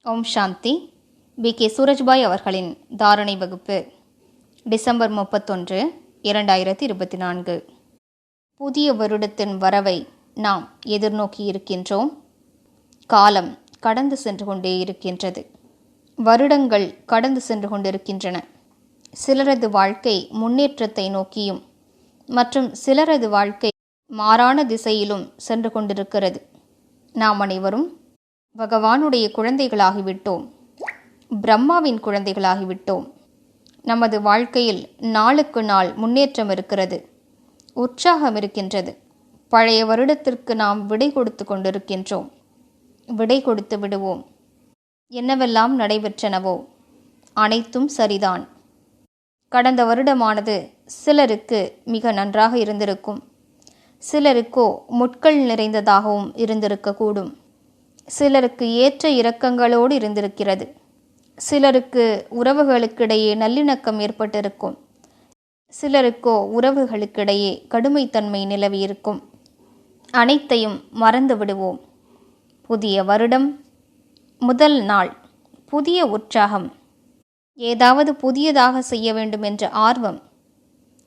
ஓம் சாந்தி. B.K. Surajbhai அவர்களின் தாரணை வகுப்பு டிசம்பர் 31, 2024. புதிய வருடத்தின் வரவை நாம் எதிர்நோக்கி இருக்கின்றோம். காலம் கடந்து சென்று கொண்டே இருக்கின்றது. வருடங்கள் கடந்து சென்று கொண்டிருக்கின்றன. சிலரது வாழ்க்கை முன்னேற்றத்தை நோக்கியும் மற்றும் சிலரது வாழ்க்கை மாறான திசையிலும் சென்று கொண்டிருக்கிறது. நாம் அனைவரும் பகவானுடைய குழந்தைகளாகிவிட்டோம். பிரம்மாவின் குழந்தைகளாகிவிட்டோம். நமது வாழ்க்கையில் நாளுக்கு நாள் முன்னேற்றம் இருக்கிறது, உற்சாகம் இருக்கின்றது. பழைய வருடத்திற்கு நாம் விடை கொடுத்து கொண்டிருக்கின்றோம். விடை கொடுத்து விடுவோம். என்னவெல்லாம் நடைபெற்றனவோ அனைத்தும் சரிதான். கடந்த வருடமானது சிலருக்கு மிக நன்றாக இருந்திருக்கும், சிலருக்கோ முட்கள் நிறைந்ததாகவும் இருந்திருக்கக்கூடும். சிலருக்கு ஏற்ற இறக்கங்களோடு இருந்திருக்கிறது. சிலருக்கு உறவுகளுக்கிடையே நல்லிணக்கம் ஏற்பட்டிருக்கும். சிலருக்கோ உறவுகளுக்கிடையே கடுமைத்தன்மை நிலவியிருக்கும். அனைத்தையும் மறந்து விடுவோம். புதிய வருடம், முதல் நாள், புதிய உற்சாகம், ஏதாவது புதியதாக செய்ய வேண்டும் என்ற ஆர்வம்.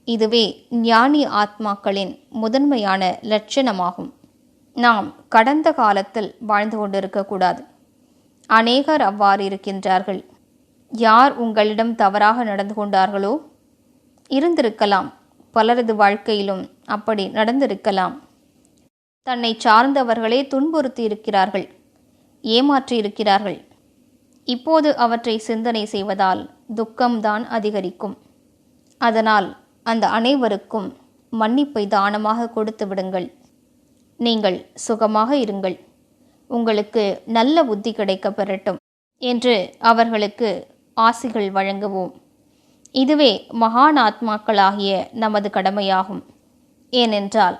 இதுவே ஞானி ஆத்மாக்களின் முதன்மையான லட்சணமாகும். நாம் கடந்த காலத்தில் வாழ்ந்து கொண்டிருக்கக்கூடாது. அநேகர் அவ்வாறு இருக்கின்றார்கள். யார் உங்களிடம் தவறாக நடந்து கொண்டார்களோ இருந்திருக்கலாம். பலரது வாழ்க்கையிலும் அப்படி நடந்திருக்கலாம். தன்னை சார்ந்தவர்களே துன்புறுத்தி இருக்கிறார்கள், ஏமாற்றி இருக்கிறார்கள். இப்போது அவற்றை சிந்தனை செய்வதால் துக்கம்தான் அதிகரிக்கும். அதனால் அந்த அனைவருக்கும் மன்னிப்பை தானமாக கொடுத்து விடுங்கள். நீங்கள் சுகமாக இருங்கள், உங்களுக்கு நல்ல புத்தி கிடைக்க பெறட்டும் என்று அவர்களுக்கு ஆசிகள் வழங்குவோம். இதுவே மகான் ஆத்மாக்களாகிய நமது கடமையாகும். ஏனென்றால்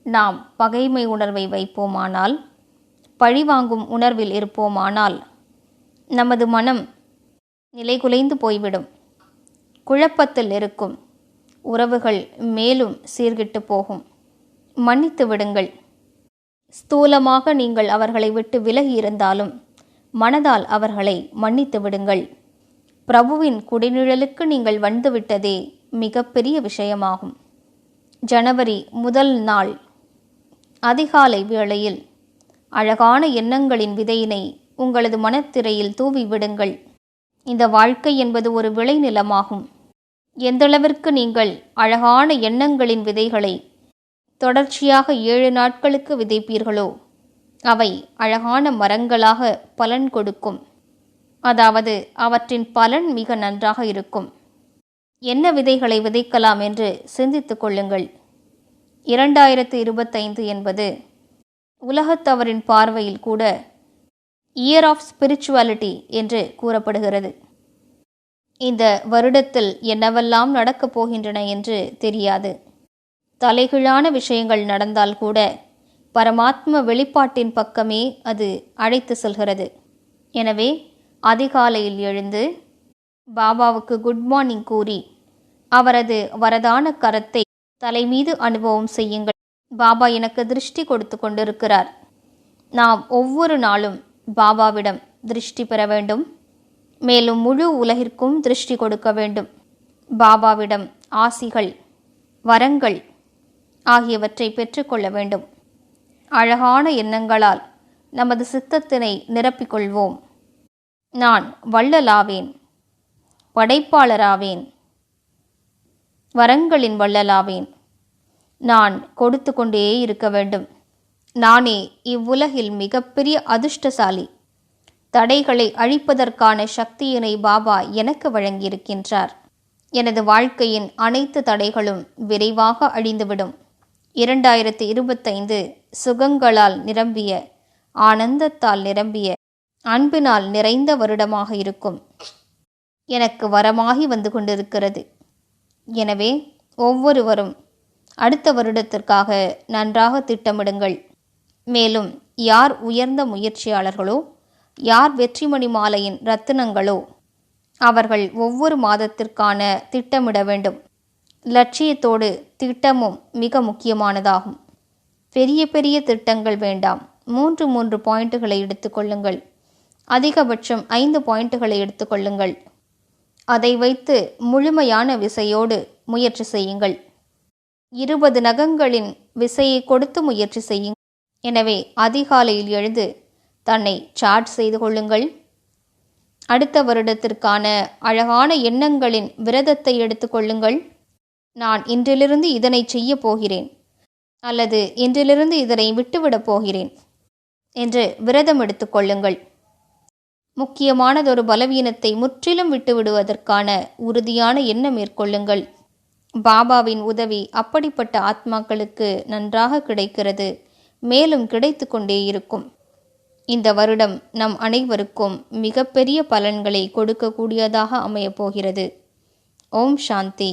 நாம் பகைமை உணர்வை வைப்போமானால், பழிவாங்கும் உணர்வில் இருப்போமானால் நமது மனம் நிலைகுலைந்து போய்விடும், குழப்பத்தில் இருக்கும். உறவுகள் மேலும் சீர்கிட்டு போகும். மன்னித்து விடுங்கள். ஸ்தூலமாக நீங்கள் அவர்களை விட்டு விலகி இருந்தாலும் மனதால் அவர்களை மன்னித்து விடுங்கள். பிரபுவின் குடிநிழலுக்கு நீங்கள் வந்துவிட்டதே மிகப்பெரிய விஷயமாகும். ஜனவரி முதல் நாள் அதிகாலை வேளையில் அழகான எண்ணங்களின் விதையினை உங்களது மனத்திரையில் தூவி விடுங்கள். இந்த வாழ்க்கை என்பது ஒரு விளைநிலமாகும். எந்தளவிற்கு நீங்கள் அழகான எண்ணங்களின் விதைகளை தொடர்ச்சியாக 7 நாட்களுக்கு விதைப்பீர்களோ அவை அழகான மரங்களாக பலன் கொடுக்கும். அதாவது அவற்றின் பலன் மிக நன்றாக இருக்கும். என்ன விதைகளை விதைக்கலாம் என்று சிந்தித்து கொள்ளுங்கள். 2025 என்பது உலகத்தவரின் பார்வையில் கூட இயர் ஆஃப் ஸ்பிரிச்சுவாலிட்டி என்று கூறப்படுகிறது. இந்த வருடத்தில் என்னவெல்லாம் நடக்கப் போகின்றன என்று தெரியாது. தலைகீழான விஷயங்கள் நடந்தால் கூட பரமாத்ம வெளிப்பாட்டின் பக்கமே அது அழைத்து செல்கிறது. எனவே அதிகாலையில் எழுந்து பாபாவுக்கு குட் மார்னிங் கூறி அவரது வரதான கரத்தை தலைமீது அனுபவம் செய்யுங்கள். பாபா எனக்கு திருஷ்டி கொடுத்து கொண்டிருக்கிறார். நாம் ஒவ்வொரு நாளும் பாபாவிடம் திருஷ்டி பெற வேண்டும். மேலும் முழு உலகிற்கும் திருஷ்டி கொடுக்க வேண்டும். பாபாவிடம் ஆசிகள், வரங்கள் ஆகியவற்றை பெற்றுக்கொள்ள வேண்டும். அழகான எண்ணங்களால் நமது சித்தத்தினை நிரப்பிக்கொள்வோம். நான் வள்ளலாவேன், படைப்பாளராவேன், வரங்களின் வள்ளலாவேன். நான் கொடுத்து கொண்டே இருக்க வேண்டும். நானே இவ்வுலகில் மிகப்பெரிய அதிர்ஷ்டசாலி. தடைகளை அழிப்பதற்கான சக்தியினை பாபா எனக்கு வழங்கியிருக்கின்றார். எனது வாழ்க்கையின் அனைத்து தடைகளும் விரைவாக அழிந்துவிடும். 2025 சுகங்களால் நிரம்பிய, ஆனந்தத்தால் நிரம்பிய, அன்பினால் நிறைந்த வருடமாக இருக்கும். எனக்கு வரமாகி வந்து கொண்டிருக்கிறது. எனவே ஒவ்வொருவரும் அடுத்த வருடத்திற்காக நன்றாக திட்டமிடுங்கள். மேலும் யார் உயர்ந்த முயற்சியாளர்களோ, யார் வெற்றிமணி மாலையின் ரத்தினங்களோ அவர்கள் ஒவ்வொரு மாதத்திற்கான திட்டமிட வேண்டும். லட்சியத்தோடு திட்டமும் மிக முக்கியமானதாகும். பெரிய பெரிய திட்டங்கள் வேண்டாம். 3 பாயிண்ட்டுகளை எடுத்துக்கொள்ளுங்கள். அதிகபட்சம் 5 பாயிண்டுகளை எடுத்துக்கொள்ளுங்கள். அதை வைத்து முழுமையான விசையோடு முயற்சி செய்யுங்கள். 20 நகங்களின் விசையை கொடுத்து முயற்சி செய்யுங்கள். எனவே அதிகாலையில் எழுந்து தன்னை சார்ஜ் செய்து கொள்ளுங்கள். அடுத்த வருடத்திற்கான அழகான எண்ணங்களின் விரதத்தை எடுத்துக்கொள்ளுங்கள். நான் இன்றிலிருந்து இதனை செய்ய போகிறேன், அல்லது இன்றிலிருந்து இதனை விட்டுவிடப் போகிறேன் என்று விரதம் எடுத்துக்கொள்ளுங்கள். முக்கியமானதொரு பலவீனத்தை முற்றிலும் விட்டுவிடுவதற்கான உறுதியான எண்ணம் மேற்கொள்ளுங்கள். பாபாவின் உதவி அப்படிப்பட்ட ஆத்மாக்களுக்கு நன்றாக கிடைக்கிறது, மேலும் கிடைத்து கொண்டே இருக்கும். இந்த வருடம் நம் அனைவருக்கும் மிகப்பெரிய பலன்களை கொடுக்கக்கூடியதாக அமையப் போகிறது. ஓம் சாந்தி.